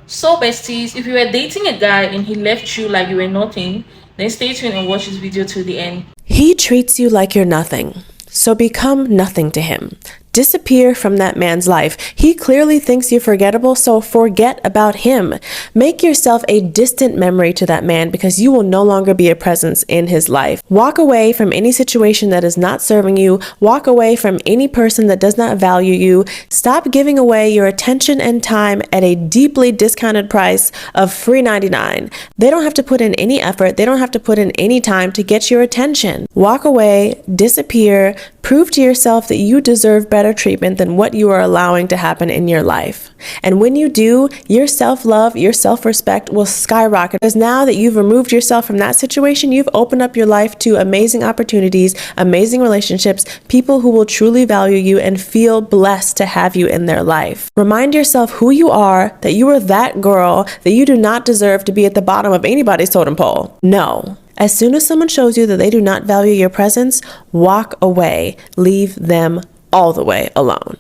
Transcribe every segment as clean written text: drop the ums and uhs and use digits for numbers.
So, besties, if you were dating a guy and he left you like you were nothing, then stay tuned and watch this video till the end. He treats you like you're nothing, so become nothing to him. Disappear from that man's life. He clearly thinks you're forgettable, so forget about him. Make yourself a distant memory to that man because you will no longer be a presence in his life. Walk away from any situation that is not serving you. Walk away from any person that does not value you. Stop giving away your attention and time at a deeply discounted price of free $99. They don't have to put in any effort. They don't have to put in any time to get your attention. Walk away, disappear, prove to yourself that you deserve better treatment than what you are allowing to happen in your life. And when you do, your self-love, your self-respect will skyrocket, because now that you've removed yourself from that situation, you've opened up your life to amazing opportunities, amazing relationships, people who will truly value you and feel blessed to have you in their life. Remind yourself who you are, that you are that girl, that you do not deserve to be at the bottom of anybody's totem pole. No. As soon as someone shows you that they do not value your presence, walk away. Leave them all the way alone.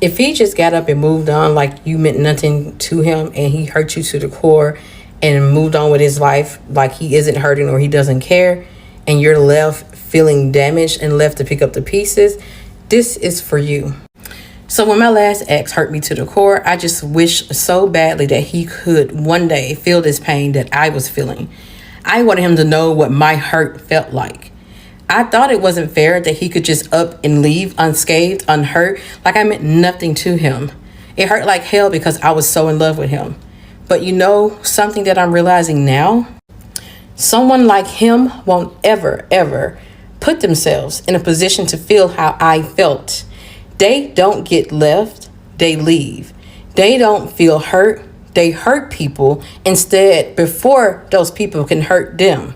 If he just got up and moved on like you meant nothing to him and he hurt you to the core and moved on with his life like he isn't hurting or he doesn't care, and you're left feeling damaged and left to pick up the pieces, this is for you. So when my last ex hurt me to the core, I just wished so badly that he could one day feel this pain that I was feeling. I wanted him to know what my hurt felt like. I thought it wasn't fair that he could just up and leave unscathed, unhurt, like I meant nothing to him. It hurt like hell because I was so in love with him. But you know something that I'm realizing now? Someone like him won't ever put themselves in a position to feel how I felt. They don't get left, they leave. They don't feel hurt, they hurt people instead before those people can hurt them.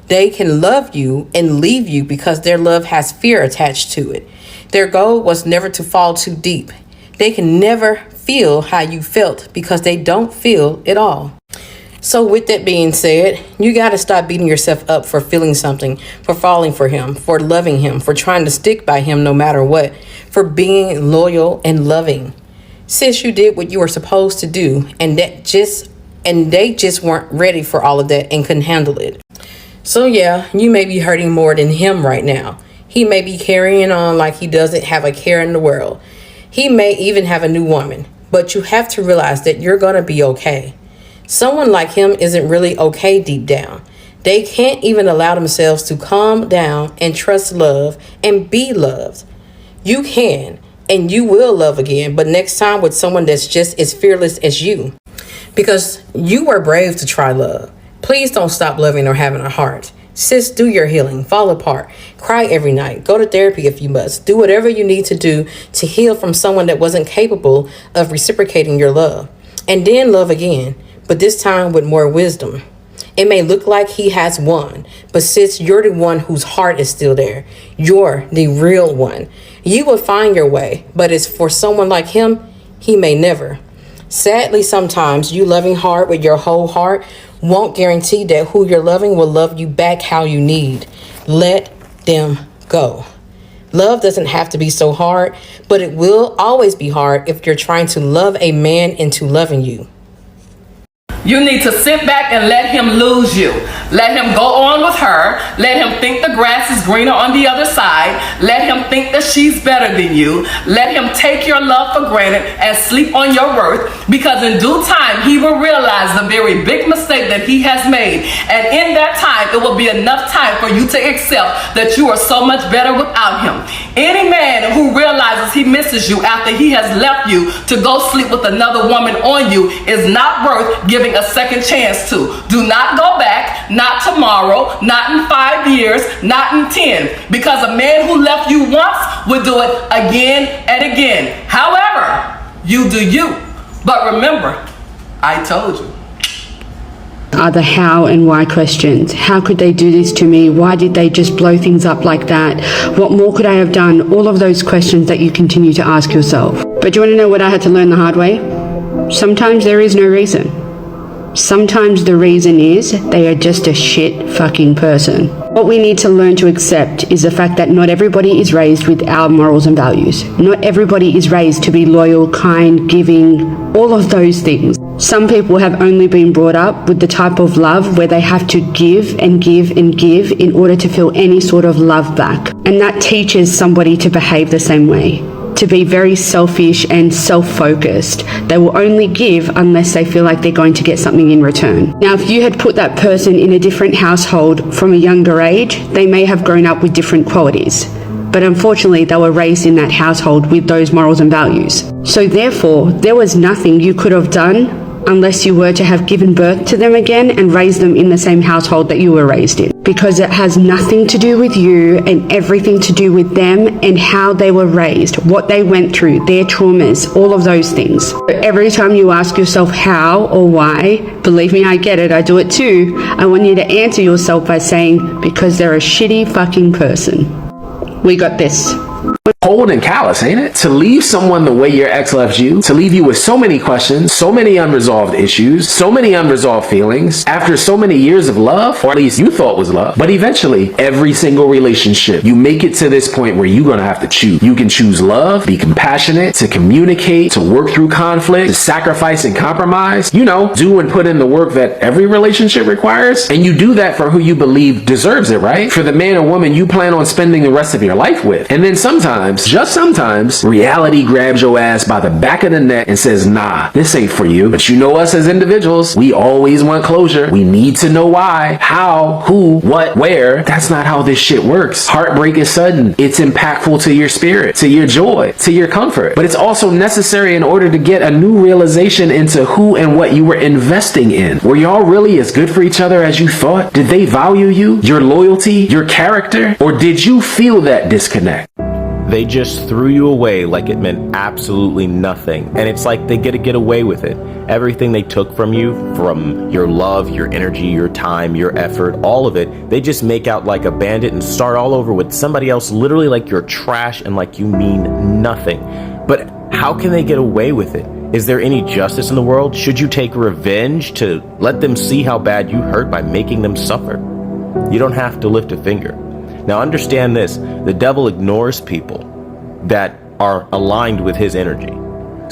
They can love you and leave you because their love has fear attached to it. Their goal was never to fall too deep. They can never feel how you felt because they don't feel it all. So with that being said, you got to stop beating yourself up for feeling something, for falling for him, for loving him, for trying to stick by him no matter what, for being loyal and loving. Sis, you did what you were supposed to do, and they just weren't ready for all of that and couldn't handle it. So yeah, you may be hurting more than him right now. He may be carrying on like he doesn't have a care in the world. He may even have a new woman, but you have to realize that you're going to be okay. Someone like him isn't really okay deep down. They can't even allow themselves to calm down and trust love and be loved. You can, and you will love again, but next time with someone that's just as fearless as you. Because you were brave to try love. Please don't stop loving or having a heart. Sis, do your healing, fall apart, cry every night, go to therapy if you must, do whatever you need to do to heal from someone that wasn't capable of reciprocating your love. And then love again, but this time with more wisdom. It may look like he has won, but sis, you're the one whose heart is still there. You're the real one. You will find your way, but it's for someone like him, he may never. Sadly, sometimes you loving hard with your whole heart won't guarantee that who you're loving will love you back how you need. Let them go. Love doesn't have to be so hard, but it will always be hard if you're trying to love a man into loving you. You need to sit back and let him lose you. Let him go on with her. Let him think the grass is greener on the other side. Let him think that she's better than you. Let him take your love for granted and sleep on your worth, because in due time, he will realize the very big mistake that he has made. And in that time, it will be enough time for you to accept that you are so much better without him. Any man who realizes he misses you after he has left you to go sleep with another woman on you is not worth giving a second chance to. Do not go back, not tomorrow, not in 5 years, not in 10, because a man who left you once will do it again and again. However, you do you. But remember, I told you. Are the how and why questions. How could they do this to me? Why did they just blow things up like that? What more could I have done? All of those questions that you continue to ask yourself. But do you want to know what I had to learn the hard way? Sometimes there is no reason. Sometimes the reason is they are just a shit fucking person. What we need to learn to accept is the fact that not everybody is raised with our morals and values. Not everybody is raised to be loyal, kind, giving, all of those things. Some people have only been brought up with the type of love where they have to give and give and give in order to feel any sort of love back. And that teaches somebody to behave the same way, to be very selfish and self-focused. They will only give unless they feel like they're going to get something in return. Now, if you had put that person in a different household from a younger age, they may have grown up with different qualities. But unfortunately, they were raised in that household with those morals and values. So therefore, there was nothing you could have done unless you were to have given birth to them again and raised them in the same household that you were raised in. Because it has nothing to do with you and everything to do with them and how they were raised, what they went through, their traumas, all of those things. So every time you ask yourself how or why, believe me, I get it, I do it too, I want you to answer yourself by saying, because they're a shitty fucking person. We got this. Cold and callous, ain't it? To leave someone the way your ex left you, to leave you with so many questions, so many unresolved issues, so many unresolved feelings, after so many years of love, or at least you thought was love. But eventually, every single relationship, you make it to this point where you're gonna have to choose. You can choose love, be compassionate, to communicate, to work through conflict, to sacrifice and compromise, you know, do and put in the work that every relationship requires. And you do that for who you believe deserves it, right? For the man or woman you plan on spending the rest of your life with. And then sometimes, just sometimes, reality grabs your ass by the back of the neck and says, nah, this ain't for you. But you know us as individuals, we always want closure. We need to know why, how, who, what, where. That's not how this shit works. Heartbreak is sudden. It's impactful to your spirit, to your joy, to your comfort. But it's also necessary in order to get a new realization into who and what you were investing in. Were y'all really as good for each other as you thought? Did they value you, your loyalty, your character? Or did you feel that disconnect? They just threw you away like it meant absolutely nothing. And it's like they get away with it. Everything they took from you, from your love, your energy, your time, your effort, all of it, they just make out like a bandit and start all over with somebody else, literally like you're trash and like you mean nothing. But how can they get away with it? Is there any justice in the world? Should you take revenge to let them see how bad you hurt by making them suffer? You don't have to lift a finger. Now understand this, the devil ignores people that are aligned with his energy.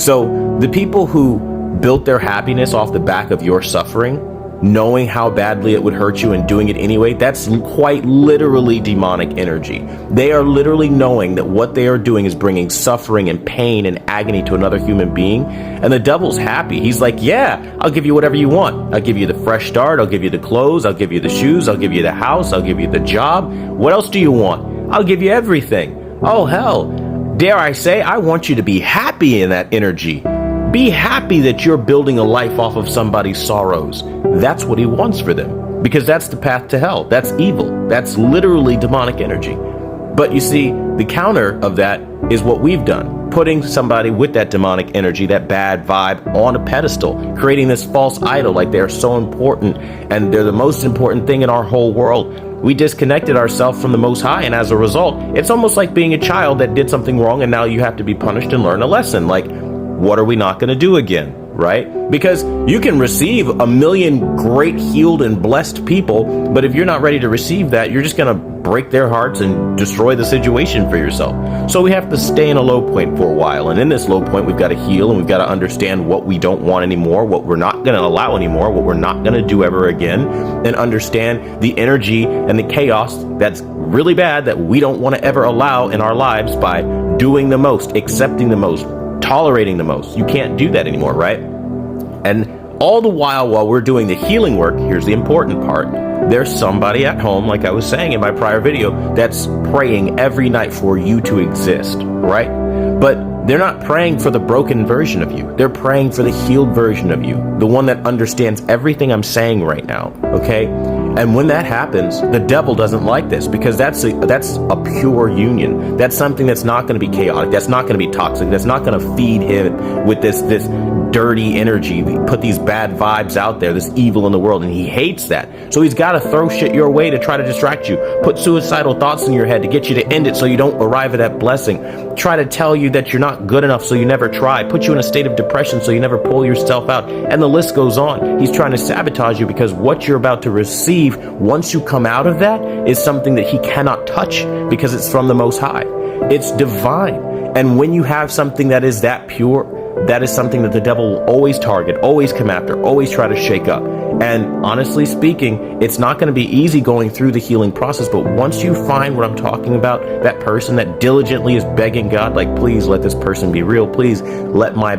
So the people who built their happiness off the back of your suffering, knowing how badly it would hurt you and doing it anyway, that's quite literally demonic energy. They are literally knowing that what they are doing is bringing suffering and pain and agony to another human being. And the devil's happy. He's like, yeah, I'll give you whatever you want. I'll give you the fresh start. I'll give you the clothes. I'll give you the shoes. I'll give you the house. I'll give you the job. What else do you want? I'll give you everything. Oh, hell. Dare I say, I want you to be happy in that energy. Be happy that you're building a life off of somebody's sorrows. That's what he wants for them, because that's the path to hell. That's evil. That's literally demonic energy. But you see, the counter of that is what we've done, putting somebody with that demonic energy, that bad vibe, on a pedestal, creating this false idol like they're so important and they're the most important thing in our whole world. We disconnected ourselves from the Most High, and as a result, it's almost like being a child that did something wrong and now you have to be punished and learn a lesson. Like, what are we not going to do again, right? Because you can receive a million great, healed, and blessed people, but if you're not ready to receive that, you're just going to break their hearts and destroy the situation for yourself. So we have to stay in a low point for a while, and in this low point, we've got to heal, and we've got to understand what we don't want anymore, what we're not going to allow anymore, what we're not going to do ever again, and understand the energy and the chaos that's really bad that we don't want to ever allow in our lives by doing the most, accepting the most, tolerating the most. You can't do that anymore, right? And all the while we're doing the healing work, here's the important part. There's somebody at home, like I was saying in my prior video, that's praying every night for you to exist, right? But they're not praying for the broken version of you. They're praying for the healed version of you, the one that understands everything I'm saying right now, okay? And when that happens, the devil doesn't like this, because that's a pure union. That's something that's not going to be chaotic. That's not going to be toxic. That's not going to feed him with this dirty energy, put these bad vibes out there, this evil in the world, and he hates that. So he's got to throw shit your way to try to distract you, put suicidal thoughts in your head to get you to end it so you don't arrive at that blessing, try to tell you that you're not good enough so you never try, put you in a state of depression so you never pull yourself out, and the list goes on. He's trying to sabotage you, because what you're about to receive once you come out of that is something that he cannot touch, because it's from the Most High. It's divine. And when you have something that is that pure, that is something that the devil will always target, always come after, always try to shake up. And honestly speaking, it's not going to be easy going through the healing process, but once you find what I'm talking about, that person that diligently is begging God, like, please let this person be real, please let my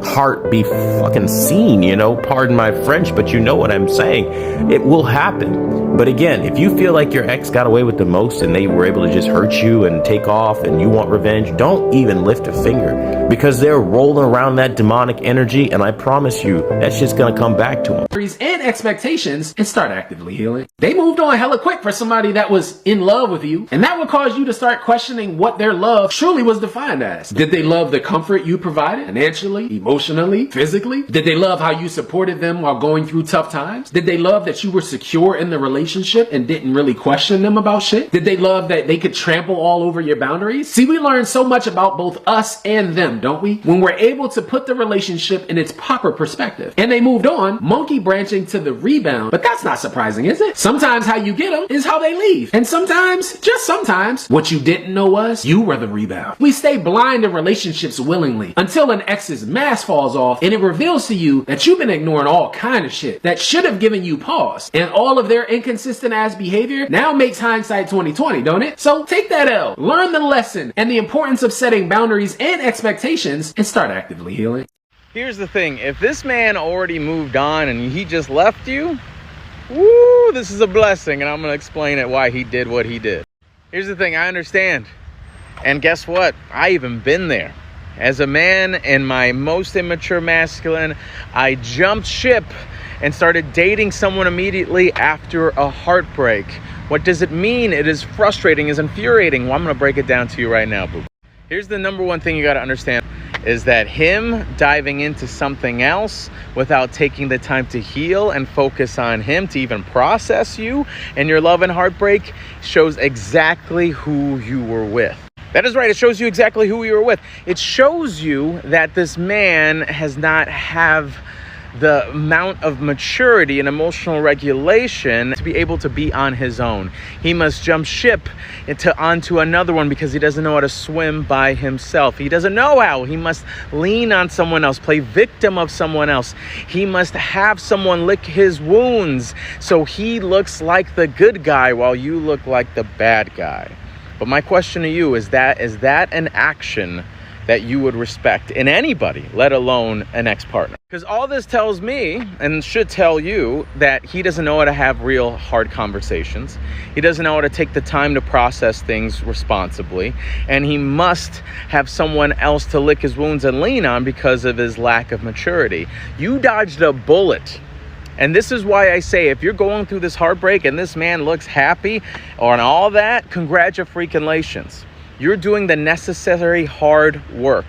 heart be fucking seen, pardon my French, but you know what I'm saying. It will happen. But again, if you feel like your ex got away with the most and they were able to just hurt you and take off and you want revenge, don't even lift a finger, because they're rolling around that demonic energy, and I promise you that shit's gonna come back to them. And expectations and start actively healing. They moved on hella quick for somebody that was in love with you, and that would cause you to start questioning what their love truly was defined as. Did they love the comfort you provided financially, emotionally, physically? Did they love how you supported them while going through tough times? Did they love that you were secure in the relationship and didn't really question them about shit? Did they love that they could trample all over your boundaries? See, we learn so much about both us and them, don't we? When we're able to put the relationship in its proper perspective. And they moved on, monkey branching to the rebound. But that's not surprising, is it? Sometimes how you get them is how they leave. And sometimes, just sometimes, what you didn't know was you were the rebound. We stay blind in relationships willingly until an ex's mask falls off and it reveals to you that you've been ignoring all kind of shit that should have given you pause. And all of their inconsistent ass behavior now makes hindsight 2020, don't it? So take that L, learn the lesson and the importance of setting boundaries and expectations, and start actively healing. Here's the thing, if this man already moved on and he just left you, woo, this is a blessing, and I'm going to explain it why he did what he did. Here's the thing, I understand. And guess what? I even been there. As a man in my most immature masculine, I jumped ship and started dating someone immediately after a heartbreak. What does it mean? It is frustrating, it's infuriating. Well, I'm going to break it down to you right now, boo. Here's the number one thing you got to understand, is that him diving into something else without taking the time to heal and focus on him to even process you and your love and heartbreak shows exactly who you were with. That is right. It shows you exactly who you were with. It shows you that this man has not have the amount of maturity and emotional regulation to be able to be on his own. He must jump ship onto another one because he doesn't know how to swim by himself. He doesn't know how. He must lean on someone else, play victim of someone else. He must have someone lick his wounds so he looks like the good guy while you look like the bad guy. But my question to you is that an action that you would respect in anybody, let alone an ex-partner? Because all this tells me, and should tell you, that he doesn't know how to have real hard conversations. He doesn't know how to take the time to process things responsibly. And he must have someone else to lick his wounds and lean on because of his lack of maturity. You dodged a bullet. And this is why I say, if you're going through this heartbreak and this man looks happy or all that, congratulations. You're doing the necessary hard work.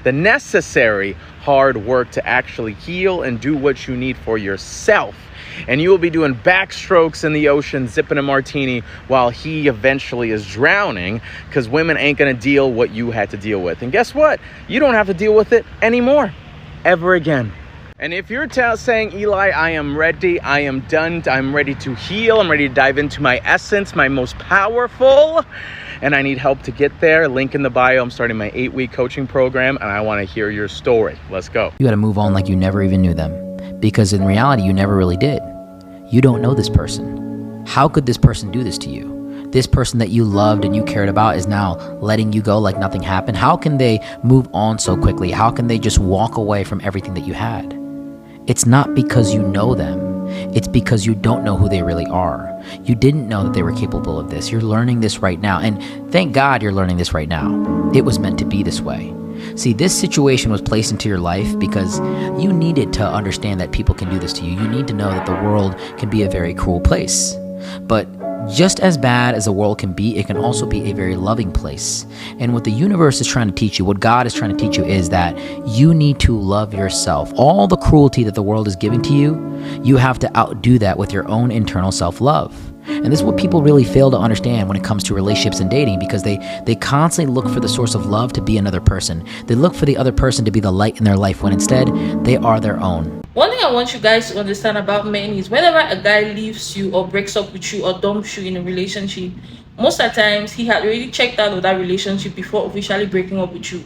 The necessary hard work to actually heal and do what you need for yourself. And you will be doing backstrokes in the ocean, zipping a martini while he eventually is drowning, because women ain't gonna deal what you had to deal with. And guess what? You don't have to deal with it anymore, ever again. And if you're saying, Eli, I am ready, I am done, I'm ready to heal, I'm ready to dive into my essence, my most powerful, and I need help to get there, link in the bio. I'm starting my 8-week coaching program, and I want to hear your story. Let's go. You got to move on like you never even knew them, because in reality, you never really did. You don't know this person. How could this person do this to you? This person that you loved and you cared about is now letting you go like nothing happened. How can they move on so quickly? How can they just walk away from everything that you had? It's not because you know them. It's because you don't know who they really are. You didn't know that they were capable of this. You're learning this right now. And thank God you're learning this right now. It was meant to be this way. See, this situation was placed into your life because you needed to understand that people can do this to you. You need to know that the world can be a very cruel place. But just as bad as the world can be, it can also be a very loving place. And what the universe is trying to teach you, what God is trying to teach you, is that you need to love yourself. All the cruelty that the world is giving to you, you have to outdo that with your own internal self-love. And this is what people really fail to understand when it comes to relationships and dating, because they constantly look for the source of love to be another person. They look for the other person to be the light in their life, when instead they are their own. One thing I want you guys to understand about men is whenever a guy leaves you or breaks up with you or dumps you in a relationship, most of the times he had already checked out of that relationship before officially breaking up with you.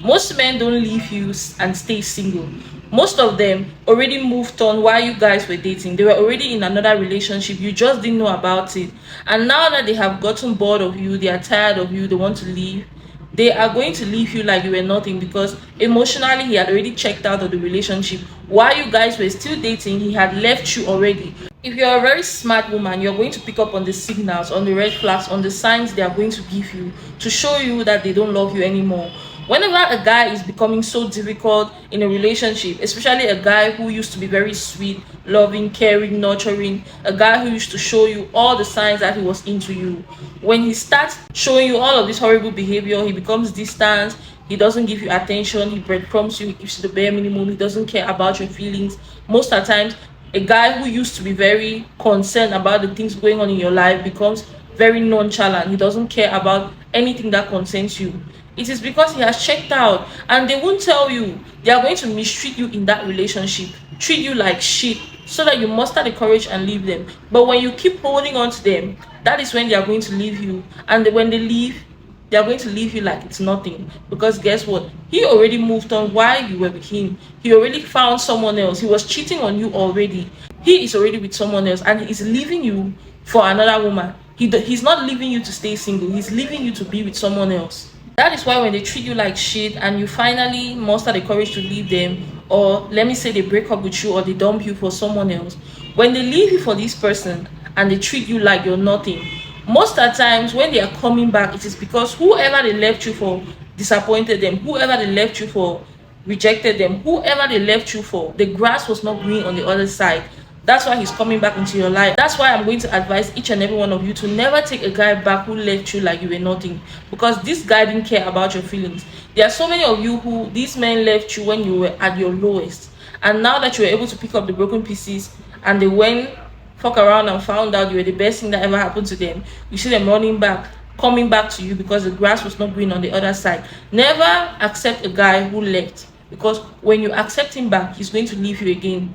Most men don't leave you and stay single. Most of them already moved on while you guys were dating. They were already in another relationship. You just didn't know about it. And now that they have gotten bored of you, they are tired of you, they want to leave, they are going to leave you like you were nothing, because emotionally he had already checked out of the relationship. While you guys were still dating, he had left you already. If you're a very smart woman, you're going to pick up on the signals, on the red flags, on the signs they are going to give you to show you that they don't love you anymore. Whenever a guy is becoming so difficult in a relationship, especially a guy who used to be very sweet, loving, caring, nurturing, a guy who used to show you all the signs that he was into you, when he starts showing you all of this horrible behavior, he becomes distant, he doesn't give you attention, he breadcrumbs you, he gives you the bare minimum, he doesn't care about your feelings. Most of the times, a guy who used to be very concerned about the things going on in your life becomes very nonchalant. He doesn't care about anything that concerns you. It is because he has checked out, and they won't tell you. They are going to mistreat you in that relationship, treat you like shit, so that you muster the courage and leave them. But when you keep holding on to them, that is when they are going to leave you. And when they leave, they are going to leave you like it's nothing. Because guess what? He already moved on while you were with him. He already found someone else. He was cheating on you already. He is already with someone else, and he is leaving you for another woman. He's not leaving you to stay single. He's leaving you to be with someone else. That is why when they treat you like shit and you finally muster the courage to leave them, or let me say they break up with you or they dump you for someone else, when they leave you for this person and they treat you like you're nothing, most of the times when they are coming back, it is because whoever they left you for disappointed them, whoever they left you for rejected them, whoever they left you for, the grass was not green on the other side. That's why he's coming back into your life. That's why I'm going to advise each and every one of you to never take a guy back who left you like you were nothing, because this guy didn't care about your feelings. There are so many of you who these men left you when you were at your lowest, and now that you were able to pick up the broken pieces and they went fuck around and found out you were the best thing that ever happened to them, you see them running back, coming back to you because the grass was not green on the other side. Never accept a guy who left, because when you accept him back, he's going to leave you again.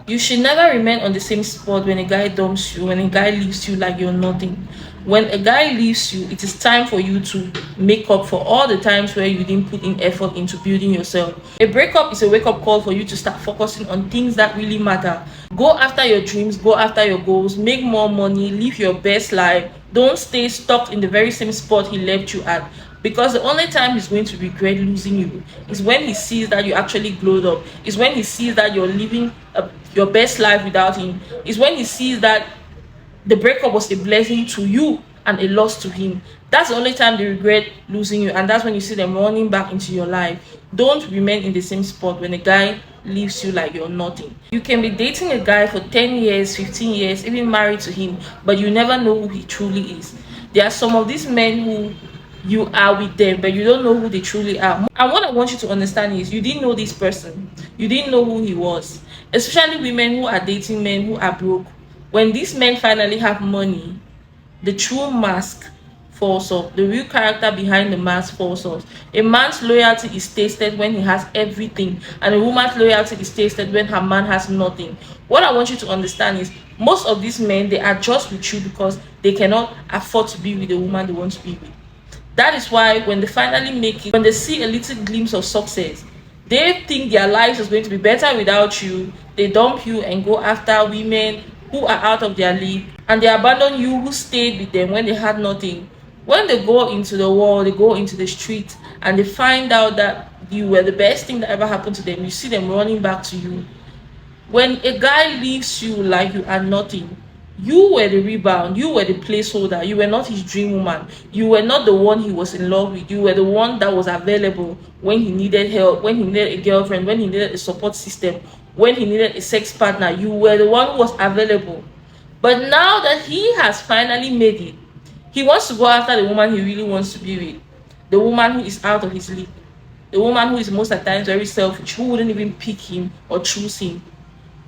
You should never remain on the same spot when a guy dumps you, when a guy leaves you like you're nothing. When a guy leaves you, it is time for you to make up for all the times where you didn't put in effort into building yourself. A breakup is a wake-up call for you to start focusing on things that really matter. Go after your dreams, go after your goals, make more money, live your best life. Don't stay stuck in the very same spot he left you at. Because the only time he's going to regret losing you is when he sees that you actually glowed up. Is when he sees that you're living your best life without him. Is when he sees that the breakup was a blessing to you and a loss to him. That's the only time they regret losing you, and that's when you see them running back into your life. Don't remain in the same spot when a guy leaves you like you're nothing. You can be dating a guy for 10 years, 15 years, even married to him, but you never know who he truly is. There are some of these men who you are with them, but you don't know who they truly are. And what I want you to understand is you didn't know this person. You didn't know who he was. Especially women who are dating men who are broke. When these men finally have money, the true mask falls off. The real character behind the mask falls off. A man's loyalty is tasted when he has everything, and a woman's loyalty is tasted when her man has nothing. What I want you to understand is most of these men, they are just with you because they cannot afford to be with the woman they want to be with. That is why when they finally make it, when they see a little glimpse of success, they think their lives is going to be better without you. They dump you and go after women who are out of their league, and they abandon you who stayed with them when they had nothing. When they go into the world, they go into the street, and they find out that you were the best thing that ever happened to them, you see them running back to you. When a guy leaves you like you are nothing, you were the rebound, you were the placeholder, you were not his dream woman, you were not the one he was in love with, you were the one that was available when he needed help, when he needed a girlfriend, when he needed a support system, when he needed a sex partner. You were the one who was available. But now that he has finally made it, he wants to go after the woman he really wants to be with, the woman who is out of his league, the woman who is most of the times very selfish, who wouldn't even pick him or choose him.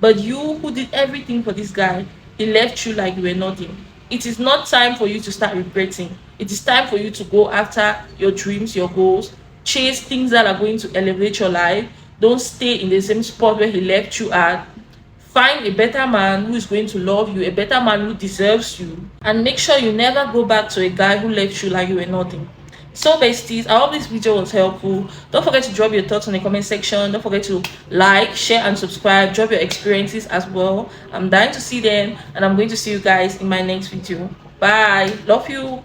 But you who did everything for this guy, he left you like you were nothing. It is not time for you to start regretting. It is time for you to go after your dreams, your goals, chase things that are going to elevate your life. Don't stay in the same spot where he left you at. Find a better man who is going to love you, a better man who deserves you, and make sure you never go back to a guy who left you like you were nothing. So besties, I hope this video was helpful. Don't forget to drop your thoughts in the comment section. Don't forget to like, share and subscribe. Drop your experiences as well. I'm dying to see them, and I'm going to see you guys in my next video. Bye. Love you.